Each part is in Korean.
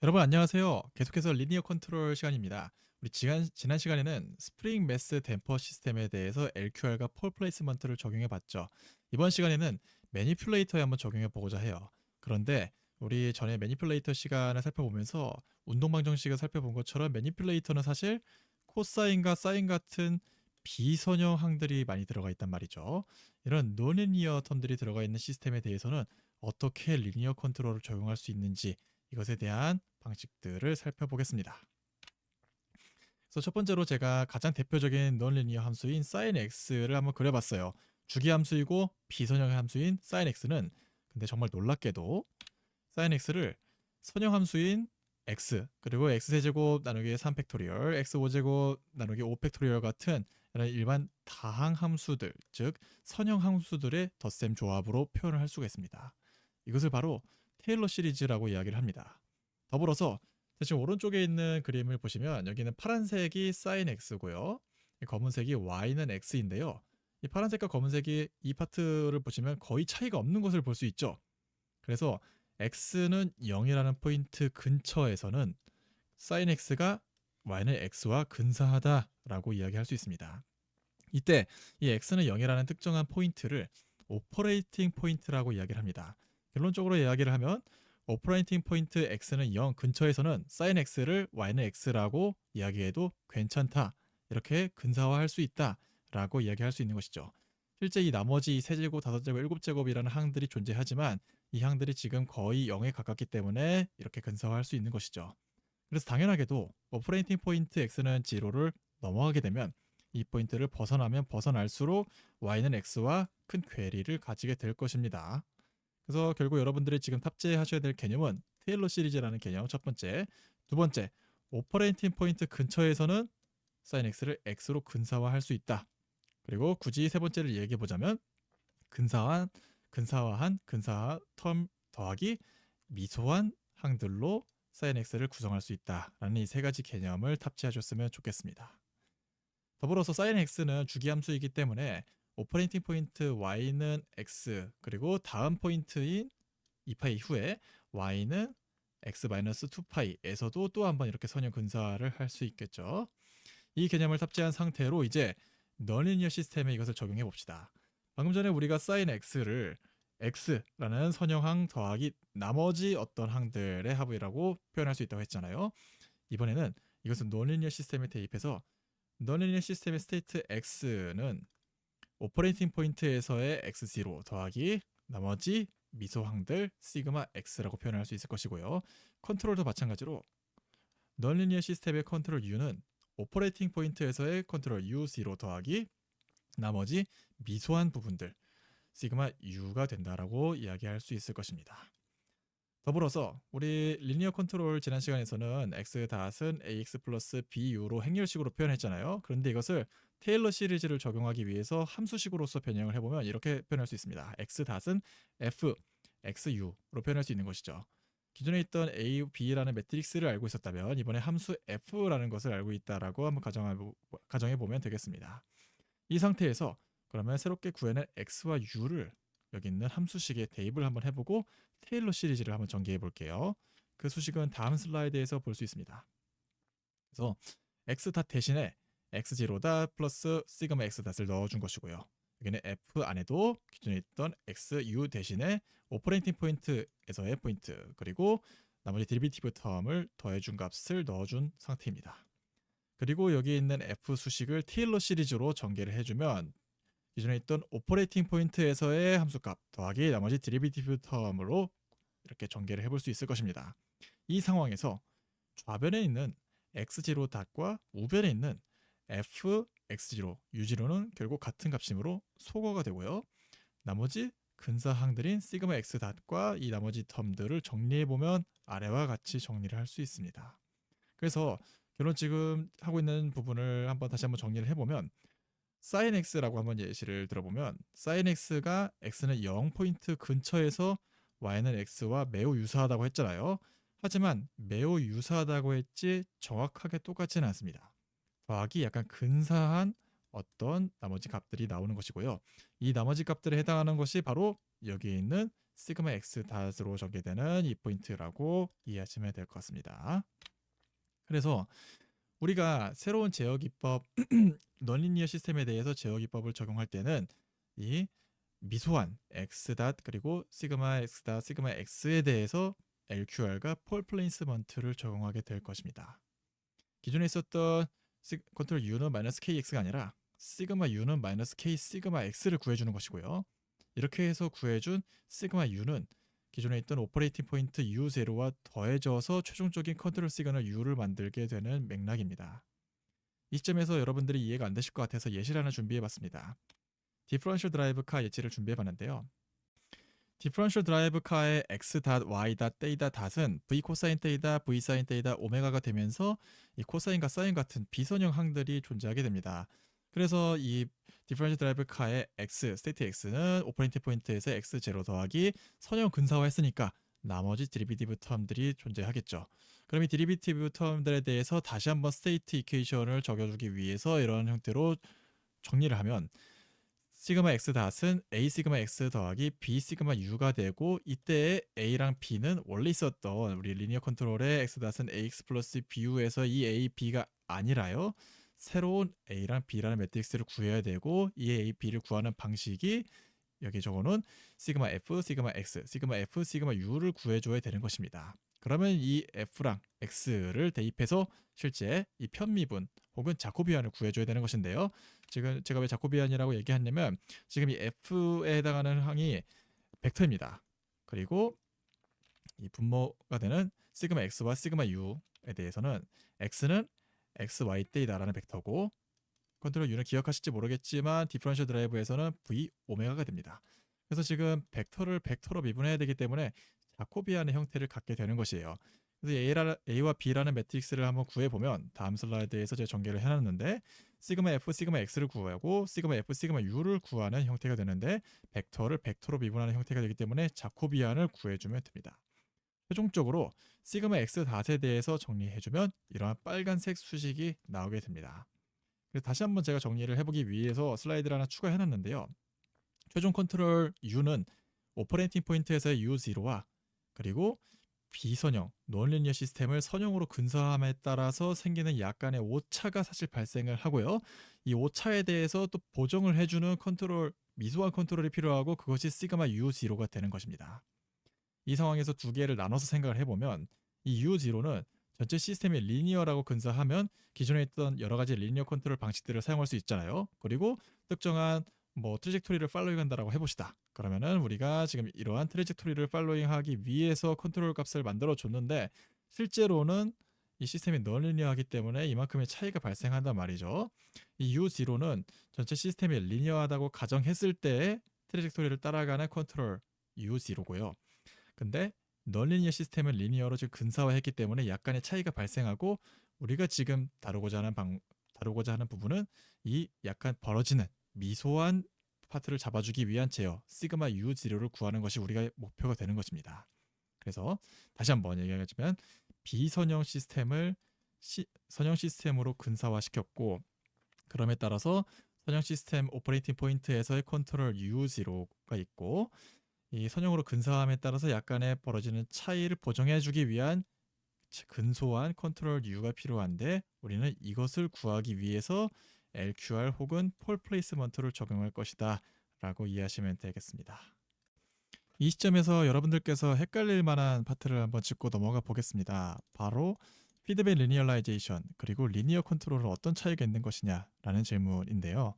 여러분 안녕하세요. 계속해서 리니어 컨트롤 시간입니다. 우리 지난 시간에는 스프링 매스 댐퍼 시스템에 대해서 LQR과 폴 플레이스먼트를 적용해 봤죠. 이번 시간에는 매니플레이터에 한번 적용해 보고자 해요. 그런데 우리 전에 매니플레이터 시간을 살펴보면서 운동 방정식을 살펴본 것처럼 매니플레이터는 사실 코사인과 사인 같은 비선형항들이 많이 들어가 있단 말이죠. 이런 논리니어 텀들이 들어가 있는 시스템에 대해서는 어떻게 리니어 컨트롤을 적용할 수 있는지 이것에 대한 방식들을 살펴보겠습니다. 그래서 첫 번째로 제가 가장 대표적인 넌리니어 함수인 sin x를 한번 그려봤어요. 주기 함수이고 비선형 함수인 sin x는 근데 정말 놀랍게도 sin x를 선형 함수인 x 그리고 x세제곱 나누기 3팩토리얼 x5제곱 나누기 5팩토리얼 같은 이런 일반 다항 함수들 즉 선형 함수들의 덧셈 조합으로 표현을 할 수가 있습니다. 이것을 바로 테일러 시리즈라고 이야기를 합니다. 더불어서 지금 오른쪽에 있는 그림을 보시면 여기는 파란색이 sin x고요. 검은색이 y는 x인데요. 이 파란색과 검은색이 이 파트를 보시면 거의 차이가 없는 것을 볼 수 있죠. 그래서 x는 0이라는 포인트 근처에서는 sin x가 y는 x와 근사하다라고 이야기할 수 있습니다. 이때 이 x는 0이라는 특정한 포인트를 오퍼레이팅 포인트라고 이야기를 합니다. 결론적으로 이야기를 하면 오퍼레이팅 포인트 x는 0 근처에서는 sin x를 y는 x라고 이야기해도 괜찮다. 이렇게 근사화할 수 있다라고 이야기할 수 있는 것이죠. 실제 이 나머지 세제곱, 다섯제곱, 일곱제곱이라는 항들이 존재하지만 이 항들이 지금 거의 0에 가깝기 때문에 이렇게 근사화할 수 있는 것이죠. 그래서 당연하게도 오퍼레이팅 포인트 x는 0를 넘어가게 되면 이 포인트를 벗어나면 벗어날수록 y는 x와 큰 괴리를 가지게 될 것입니다. 그래서 결국 여러분들이 지금 탑재하셔야 될 개념은 테일러 시리즈라는 개념 첫 번째, 두 번째 오퍼레이팅 포인트 근처에서는 sin x를 x로 근사화할 수 있다. 그리고 굳이 세 번째를 얘기해 보자면 근사화 텀 더하기 미소한 항들로 sin x를 구성할 수 있다라는 이 세 가지 개념을 탑재하셨으면 좋겠습니다. 더불어서 sin x는 주기함수이기 때문에 오퍼레이팅 포인트 y는 x 그리고 다음 포인트인 2파이 이후에 y는 x-2파이에서도 또 한번 이렇게 선형 근사를 할 수 있겠죠. 이 개념을 탑재한 상태로 이제 넌리니어 시스템에 이것을 적용해 봅시다. 방금 전에 우리가 sin x를 x라는 선형항 더하기 나머지 어떤 항들의 합이라고 표현할 수 있다고 했잖아요. 이번에는 이것은 넌리니어 시스템에 대입해서 넌리니어 시스템의 스테이트 x는 오퍼레이팅 포인트에서의 x0 더하기 나머지 미소항들 시그마 x라고 표현할 수 있을 것이고요. 컨트롤도 마찬가지로 넌리니어 시스템의 컨트롤 u는 오퍼레이팅 포인트에서의 컨트롤 u0 더하기 나머지 미소한 부분들 시그마 u가 된다라고 이야기할 수 있을 것입니다. 더불어서 우리 리니어 컨트롤 지난 시간에서는 x-은 ax 플러스 bu로 행렬식으로 표현했잖아요. 그런데 이것을 테일러 시리즈를 적용하기 위해서 함수식으로서 변형을 해보면 이렇게 표현할 수 있습니다. x-은 f xu로 표현할 수 있는 것이죠. 기존에 있던 a, b라는 매트릭스를 알고 있었다면 이번에 함수 f라는 것을 알고 있다라고 한번 가정해 보면 되겠습니다. 이 상태에서 그러면 새롭게 구해낸 x와 u를 여기 있는 함수식에 대입을 한번 해보고 테일러 시리즈를 한번 전개해 볼게요. 그 수식은 다음 슬라이드에서 볼 수 있습니다. 그래서 x 닷 대신에 x0 닷 플러스 시그마 x 닷을 넣어준 것이고요. 여기는 f 안에도 기존에 있던 xu 대신에 오퍼레이팅 포인트에서의 포인트 그리고 나머지 데리비티브 텀을 더해준 값을 넣어준 상태입니다. 그리고 여기 있는 f 수식을 테일러 시리즈로 전개를 해주면 기존에 있던 오퍼레이팅 포인트에서의 함수값 더하기 나머지 데리비티브 텀으로 이렇게 전개를 해볼 수 있을 것입니다. 이 상황에서 좌변에 있는 x0 닷과 우변에 있는 fx0, u0는 결국 같은 값이므로 소거가 되고요. 나머지 근사항들인 시그마 x 닷과 이 나머지 텀들을 정리해보면 아래와 같이 정리를 할 수 있습니다. 그래서 결론 지금 하고 있는 부분을 다시 한번 정리를 해보면 sin x라고 한번 예시를 들어보면 sin x가 x는 0포인트 근처에서 y는 x와 매우 유사하다고 했잖아요. 하지만 매우 유사하다고 했지 정확하게 똑같지는 않습니다. 더하기 약간 근사한 어떤 나머지 값들이 나오는 것이고요. 이 나머지 값들에 해당하는 것이 바로 여기 있는 시그마 x 닷으로 전개되는 이 포인트라고 이해하시면 될 것 같습니다. 그래서 우리가 새로운 제어 기법 넌리니어 시스템에 대해서 제어 기법을 적용할 때는 이 미소한 x 닷 그리고 시그마 x 닷 시그마 x에 대해서 LQR과 폴 플레이스먼트를 적용하게 될 것입니다. 기존에 있었던 컨트롤 U는 마이너스 KX가 아니라 시그마 U는 마이너스 K 시그마 X를 구해주는 것이고요. 이렇게 해서 구해준 시그마 U는 기존에 있던 오퍼레이팅 포인트 U0와 더해져서 최종적인 컨트롤 시그널 U를 만들게 되는 맥락입니다. 이 시점에서 여러분들이 이해가 안 되실 것 같아서 예시를 하나 준비해봤습니다. 디퍼런셜 드라이브 카 예치를 준비해봤는데요. 디퍼런셜 드라이브 카의 x 닷, y 닷, 테이다 닷은 v 코사인 테이다, v 사인 테이다, 오메가가 되면서 이 코사인과 사인 같은 비선형 항들이 존재하게 됩니다. 그래서 이 디퍼런셜 드라이브 카의 x, 스테이트 x는 오퍼레이팅 포인트에서 x0 더하기 선형 근사화했으니까 나머지 디리비티브 텀들이 존재하겠죠. 그럼 이 디리비티브 텀들에 대해서 다시 한번 스테이트 이퀘이션을 적어주기 위해서 이런 형태로 정리를 하면 시그마 x 닷은 a 시그마 x 더하기 b 시그마 u가 되고 이때의 a랑 b는 원래 있었던 우리 리니어 컨트롤의 x 닷은 ax 플러스 bu에서 이 a, b가 아니라요. 새로운 a랑 b라는 매트릭스를 구해야 되고 이 a, b를 구하는 방식이 여기 적어놓은 시그마 f, 시그마 x, 시그마 f, 시그마 u를 구해줘야 되는 것입니다. 그러면 이 f랑 x를 대입해서 실제 이 편미분 혹은 자코비안을 구해줘야 되는 것인데요. 지금 제가 왜 자코비안이라고 얘기했냐면 지금 이 f에 해당하는 항이 벡터입니다. 그리고 이 분모가 되는 시그마 x와 시그마 u에 대해서는 x는 xy 때이다라는 벡터고 컨트롤 U는 기억하실지 모르겠지만 디퍼런셜 드라이브에서는 V 오메가가 됩니다. 그래서 지금 벡터를 벡터로 미분해야 되기 때문에 자코비안의 형태를 갖게 되는 것이에요. 그래서 A와 B라는 매트릭스를 한번 구해보면 다음 슬라이드에서 제가 전개를 해놨는데 시그마 F, 시그마 X를 구하고 시그마 F, 시그마 U를 구하는 형태가 되는데 벡터를 벡터로 미분하는 형태가 되기 때문에 자코비안을 구해주면 됩니다. 최종적으로 시그마 X 닷에 대해서 정리해주면 이러한 빨간색 수식이 나오게 됩니다. 그래서 다시 한번 제가 정리를 해보기 위해서 슬라이드를 하나 추가해놨는데요. 최종 컨트롤 U는 오퍼레이팅 포인트에서의 U0와 그리고 비선형, 논리니어 시스템을 선형으로 근사함에 따라서 생기는 약간의 오차가 사실 발생을 하고요. 이 오차에 대해서 또 보정을 해주는 컨트롤, 미소한 컨트롤이 필요하고 그것이 시그마 U0가 되는 것입니다. 이 상황에서 두 개를 나눠서 생각을 해보면 이 U0는 전체 시스템이 리니어라고 근사하면 기존에 있던 여러 가지 리니어 컨트롤 방식들을 사용할 수 있잖아요. 그리고 특정한 트래젝토리를 팔로잉한다라고 해봅시다. 그러면은 우리가 지금 이러한 트래젝토리를 팔로잉하기 위해서 컨트롤 값을 만들어 줬는데 실제로는 이 시스템이 넌리니어하기 때문에 이만큼의 차이가 발생한단 말이죠. 이 U0는 전체 시스템이 리니어하다고 가정했을 때의 트래젝토리를 따라가는 컨트롤 U0고요. 근데 넌리니어 시스템은 리니어로 지금 근사화했기 때문에 약간의 차이가 발생하고 우리가 지금 다루고자 하는 부분은 이 약간 벌어지는 미소한 파트를 잡아주기 위한 제어 시그마 U0를 구하는 것이 우리가 목표가 되는 것입니다. 그래서 다시 한번 얘기하자면 비선형 시스템을 선형 시스템으로 근사화시켰고 그럼에 따라서 선형 시스템 오퍼레이팅 포인트에서의 컨트롤 U0가 있고 이 선형으로 근사함에 따라서 약간의 벌어지는 차이를 보정해주기 위한 근소한 컨트롤 U가 필요한데 우리는 이것을 구하기 위해서 LQR 혹은 폴 플레이스먼트를 적용할 것이다 라고 이해하시면 되겠습니다. 이 시점에서 여러분들께서 헷갈릴 만한 파트를 한번 짚고 넘어가 보겠습니다. 바로 피드백 리니얼라이제이션 그리고 리니어 컨트롤은 어떤 차이가 있는 것이냐라는 질문인데요.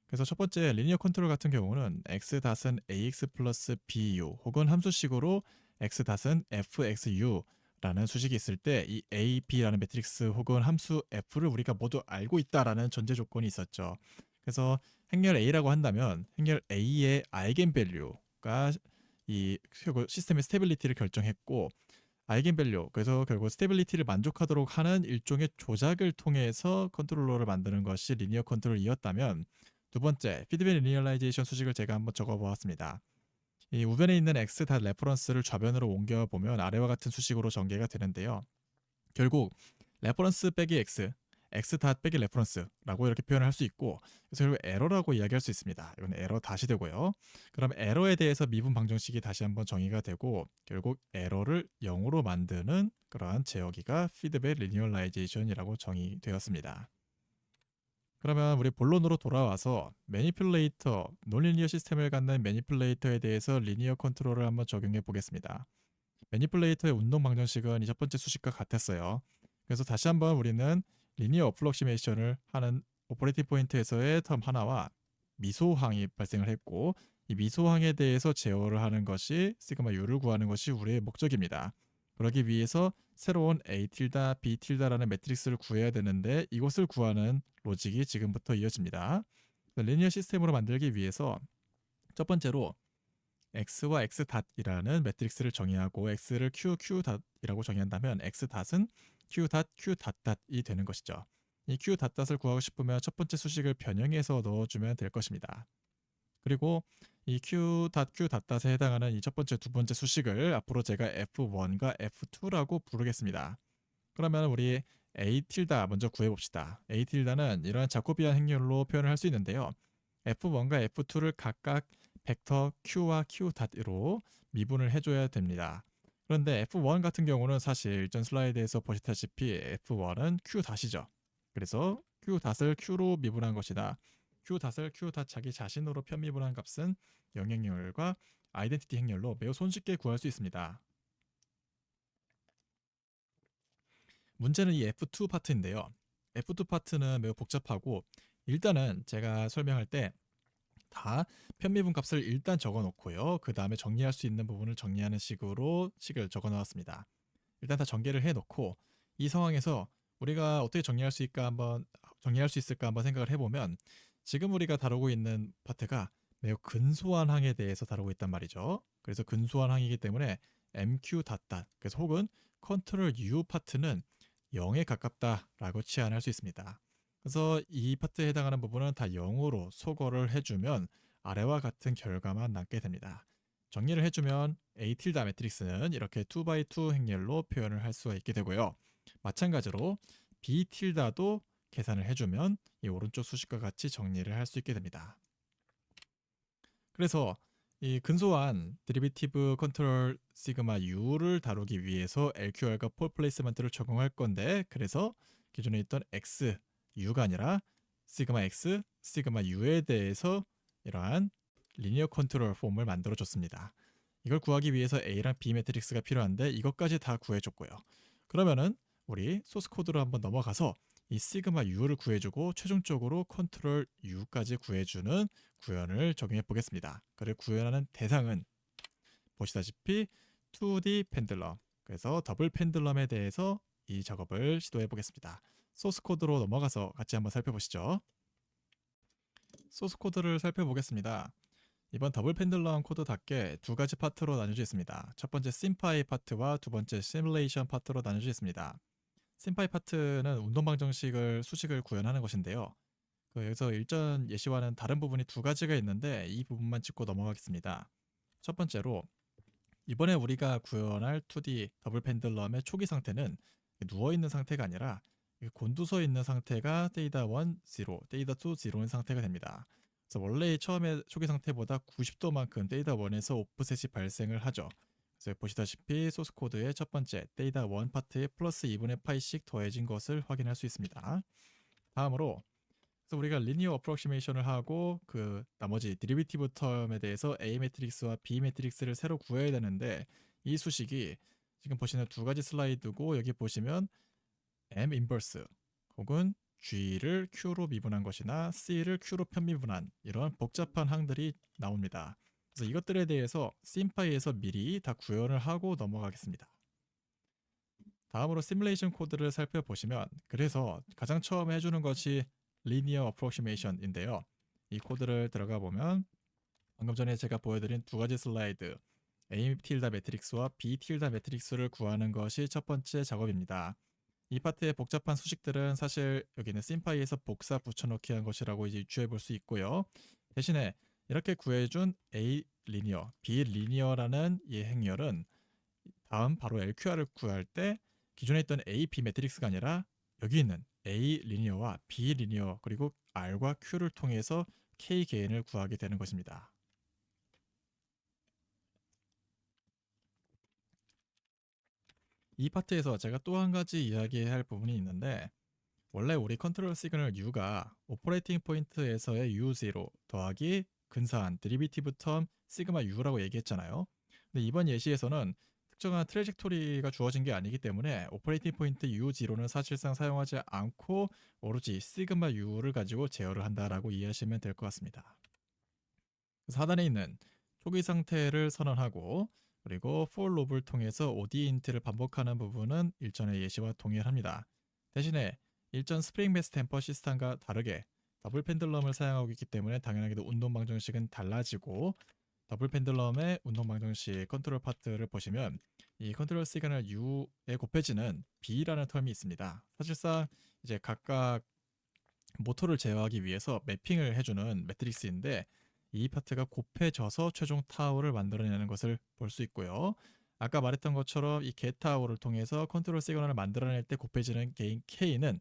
그래서 첫 번째 리니어 컨트롤 같은 경우는 x 닷은 ax 플러스 bu 혹은 함수식으로 x 닷은 fxu라는 수식이 있을 때 이 a, b라는 매트릭스 혹은 함수 f를 우리가 모두 알고 있다라는 전제 조건이 있었죠. 그래서 행렬 a라고 한다면 행렬 a의 아이겐밸류가 이 시스템의 스테빌리티를 결정했고 아이겐밸류 그래서 결국 스테빌리티를 만족하도록 하는 일종의 조작을 통해서 컨트롤러를 만드는 것이 리니어 컨트롤이었다면 두 번째, 피드백 리니얼라이제이션 수식을 제가 한번 적어보았습니다. 이 우변에 있는 x 닷 레퍼런스를 좌변으로 옮겨보면 아래와 같은 수식으로 전개가 되는데요. 결국 레퍼런스 빼기 x, x 닷 빼기 레퍼런스라고 이렇게 표현을 할 수 있고, 그래서 결국 에러라고 이야기할 수 있습니다. 이건 에러 다시 되고요. 그럼 에러에 대해서 미분 방정식이 다시 한번 정의가 되고, 결국 에러를 0으로 만드는 그러한 제어기가 피드백 리니얼라이제이션이라고 정의되었습니다. 그러면 우리 본론으로 돌아와서 매니플레이터, 논리니어 시스템을 갖는 매니플레이터에 대해서 리니어 컨트롤을 한번 적용해 보겠습니다. 매니플레이터의 운동 방정식은 이 첫 번째 수식과 같았어요. 그래서 다시 한번 우리는 리니어 어프록시메이션을 하는 오퍼레이팅 포인트에서의 텀 하나와 미소항이 발생을 했고, 이 미소항에 대해서 제어를 하는 것이 시그마 U를 구하는 것이 우리의 목적입니다. 그러기 위해서 새로운 A 틸다, B 틸다라는 매트릭스를 구해야 되는데, 이것을 구하는 로직이 지금부터 이어집니다. 리니어 시스템으로 만들기 위해서 첫 번째로 x와 x 닷이라는 매트릭스를 정의하고 x를 q 닷이라고 정의한다면 x 닷은 q 닷 q 닷이 되는 것이죠. 이 q 닷을 구하고 싶으면 첫 번째 수식을 변형해서 넣어주면 될 것입니다. 그리고 이 q 닷에 해당하는 이 첫 번째, 두 번째 수식을 앞으로 제가 f1과 f2라고 부르겠습니다. 그러면 우리 a 틸다 먼저 구해봅시다. a 틸다는 이러한 자코비안 행렬로 표현을 할 수 있는데요. f1과 f2를 각각 벡터 q와 q 닷으로 미분을 해줘야 됩니다. 그런데 f1 같은 경우는 사실 전 슬라이드에서 보시다시피 f1은 q 닷이죠. 그래서 q 닷을 q로 미분한 것이다. q 닷을 q 닷 자기 자신으로 편미분한 값은 영향률과 아이덴티티 행렬로 매우 손쉽게 구할 수 있습니다. 문제는 이 F2 파트인데요. F2 파트는 매우 복잡하고, 일단은 제가 설명할 때 다 편미분 값을 일단 적어 놓고요. 그 다음에 정리할 수 있는 부분을 정리하는 식으로 식을 적어 놓았습니다. 일단 다 전개를 해 놓고, 이 상황에서 우리가 어떻게 정리할 수 있을까 한번 생각을 해보면, 지금 우리가 다루고 있는 파트가 매우 근소한 항에 대해서 다루고 있단 말이죠. 그래서 근소한 항이기 때문에 MQ 닷, 그래서 혹은 컨트롤 U 파트는 0에 가깝다라고 치환할 수 있습니다. 그래서 이 파트에 해당하는 부분은 다 0으로 소거를 해주면 아래와 같은 결과만 남게 됩니다. 정리를 해주면 A 틸다 매트릭스는 이렇게 2x2 행렬로 표현을 할 수가 있게 되고요. 마찬가지로 B 틸다도 계산을 해주면 이 오른쪽 수식과 같이 정리를 할 수 있게 됩니다. 그래서 이 근소한 데리비티브 컨트롤 시그마 U를 다루기 위해서 LQR과 폴 플레이스먼트를 적용할 건데, 그래서 기존에 있던 X, U가 아니라 시그마 X, 시그마 U에 대해서 이러한 리니어 컨트롤 폼을 만들어 줬습니다. 이걸 구하기 위해서 A랑 B 매트릭스가 필요한데 이것까지 다 구해줬고요. 그러면은 우리 소스 코드로 한번 넘어가서 이 시그마 U를 구해주고 최종적으로 컨트롤 U까지 구해주는 구현을 적용해 보겠습니다. 그를 구현하는 대상은 보시다시피 2D 펜들럼, 그래서 더블 펜들럼에 대해서 이 작업을 시도해 보겠습니다. 소스 코드로 넘어가서 같이 한번 살펴보시죠. 소스 코드를 살펴보겠습니다. 이번 더블 펜들럼 코드답게 두 가지 파트로 나뉘어져 있습니다. 첫 번째 심파이 파트와 두 번째 시뮬레이션 파트로 나뉘어져 있습니다. 심파이 파트는 운동 방정식을 수식을 구현하는 것인데요. 여기서 일전 예시와는 다른 부분이 두 가지가 있는데 이 부분만 짚고 넘어가겠습니다. 첫 번째로 이번에 우리가 구현할 2D 더블 펜들럼의 초기 상태는 누워있는 상태가 아니라 곤두서 있는 상태가 데이터 1, 0, 데이터 2, 0인 상태가 됩니다. 그래서 원래 처음에 초기 상태보다 90도만큼 데이터 1에서 오프셋이 발생을 하죠. 그래서 보시다시피 소스 코드의 첫 번째 데이터 1 파트에 플러스 2분의 파이씩 더해진 것을 확인할 수 있습니다. 다음으로 그래서 우리가 리니어 어프록시메이션을 하고 그 나머지 데리비티브 텀에 대해서 A 매트릭스와 B 매트릭스를 새로 구해야 되는데, 이 수식이 지금 보시는 두 가지 슬라이드고, 여기 보시면 M 인버스 혹은 G를 Q로 미분한 것이나 C를 Q로 편미분한 이런 복잡한 항들이 나옵니다. 그래서 이것들에 대해서 심파이에서 미리 다 구현을 하고 넘어가겠습니다. 다음으로 시뮬레이션 코드를 살펴보시면, 그래서 가장 처음에 해주는 것이 리니어 어프록시메이션인데요. 이 코드를 들어가 보면 방금 전에 제가 보여드린 두 가지 슬라이드 A 틸다 매트릭스와 B 틸다 매트릭스를 구하는 것이 첫 번째 작업입니다. 이 파트의 복잡한 수식들은 사실 여기는 심파이에서 복사 붙여넣기 한 것이라고 이제 유추해 볼 수 있고요. 대신에 이렇게 구해준 A 리니어, B 리니어라는 이 행렬은 다음 바로 LQR을 구할 때 기존에 있던 A, B 매트릭스가 아니라 여기 있는 A 리니어와 B 리니어 그리고 R과 Q를 통해서 K 개인을 구하게 되는 것입니다. 이 파트에서 제가 또 한 가지 이야기할 부분이 있는데, 원래 우리 컨트롤 시그널 U가 오퍼레이팅 포인트에서의 U0 더하기 근사한 데리비티브 텀 시그마 U라고 얘기했잖아요. 근데 이번 예시에서는 특정한 트래젝토리가 주어진 게 아니기 때문에 오퍼레이팅 포인트 U0는 사실상 사용하지 않고 오로지 시그마 U를 가지고 제어를 한다라고 이해하시면 될 것 같습니다. 하단에 있는 초기 상태를 선언하고 그리고 for loop을 통해서 OD인트를 반복하는 부분은 일전의 예시와 동일합니다. 대신에 일전 스프링 매스 템퍼 시스템과 다르게 더블 펜들럼을 사용하고 있기 때문에 당연하게도 운동 방정식은 달라지고, 더블 펜들럼의 운동 방정식 컨트롤 파트를 보시면 이 컨트롤 시그널 U의 곱해지는 B라는 텀이 있습니다. 사실상 이제 각각 모터를 제어하기 위해서 매핑을 해주는 매트릭스인데, 이 파트가 곱해져서 최종 타워를 만들어내는 것을 볼 수 있고요. 아까 말했던 것처럼 이 get 타워를 통해서 컨트롤 시그널을 만들어낼 때 곱해지는 개인 K는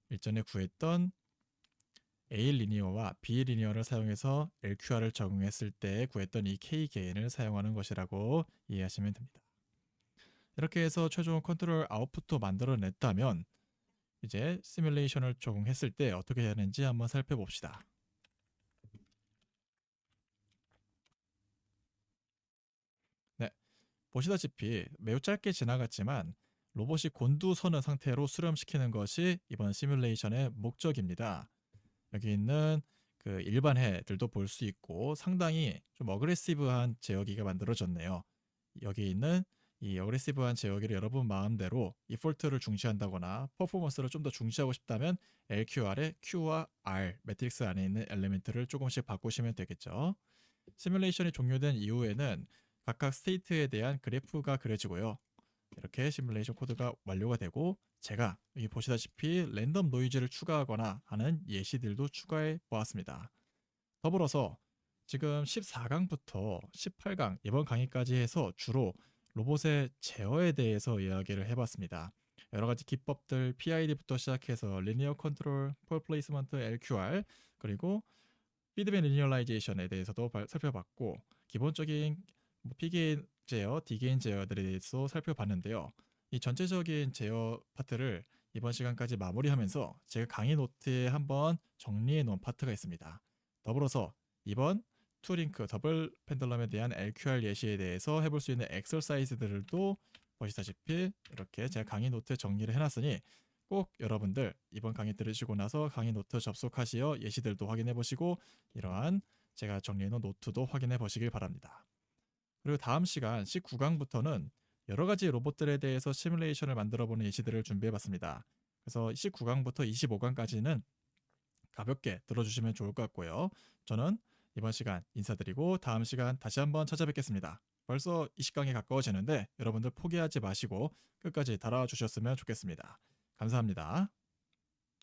일전에 구했던 A 리니어와 B 리니어를 사용해서 LQR을 적용했을 때 구했던 이 K 개인을 사용하는 것이라고 이해하시면 됩니다. 이렇게 해서 최종 컨트롤 아웃풋도 만들어냈다면 이제 시뮬레이션을 적용했을 때 어떻게 되는지 한번 살펴봅시다. 네, 보시다시피 매우 짧게 지나갔지만 로봇이 곤두서는 상태로 수렴시키는 것이 이번 시뮬레이션의 목적입니다. 여기 있는 그 일반 해들도 볼 수 있고 상당히 좀 어그레시브한 제어기가 만들어졌네요. 여기 있는 이 어그레시브한 제어기를 여러분 마음대로 디폴트를 중시한다거나 퍼포먼스를 좀 더 중시하고 싶다면 LQR의 Q와 R 매트릭스 안에 있는 엘리멘트를 조금씩 바꾸시면 되겠죠. 시뮬레이션이 종료된 이후에는 각각 스테이트에 대한 그래프가 그려지고요. 이렇게 시뮬레이션 코드가 완료가 되고, 제가 여기 보시다시피 랜덤 노이즈를 추가하거나 하는 예시들도 추가해 보았습니다. 더불어서 지금 14강부터 18강 이번 강의까지 해서 주로 로봇의 제어에 대해서 이야기를 해봤습니다. 여러 가지 기법들 PID부터 시작해서 리니어 컨트롤, 폴 플레이스먼트, LQR, 그리고 피드백 리니얼라이제이션에 대해서도 살펴봤고, 기본적인 P게인 제어, D게인 제어들에 대해서 살펴봤는데요. 이 전체적인 제어 파트를 이번 시간까지 마무리하면서 제가 강의 노트에 한번 정리해 놓은 파트가 있습니다. 더불어서 이번 투링크 더블 펜들럼에 대한 LQR 예시에 대해서 해볼 수 있는 엑서사이즈들도 보시다시피 이렇게 제가 강의 노트에 정리를 해놨으니 꼭 여러분들 이번 강의 들으시고 나서 강의 노트 접속하시어 예시들도 확인해 보시고 이러한 제가 정리해 놓은 노트도 확인해 보시길 바랍니다. 그리고 다음 시간 19강부터는 여러 가지 로봇들에 대해서 시뮬레이션을 만들어 보는 예시들을 준비해 봤습니다. 그래서 19강부터 25강까지는 가볍게 들어주시면 좋을 것 같고요. 저는 이번 시간 인사드리고 다음 시간 다시 한번 찾아뵙겠습니다. 벌써 20강에 가까워지는데 여러분들 포기하지 마시고 끝까지 달아주셨으면 좋겠습니다. 감사합니다.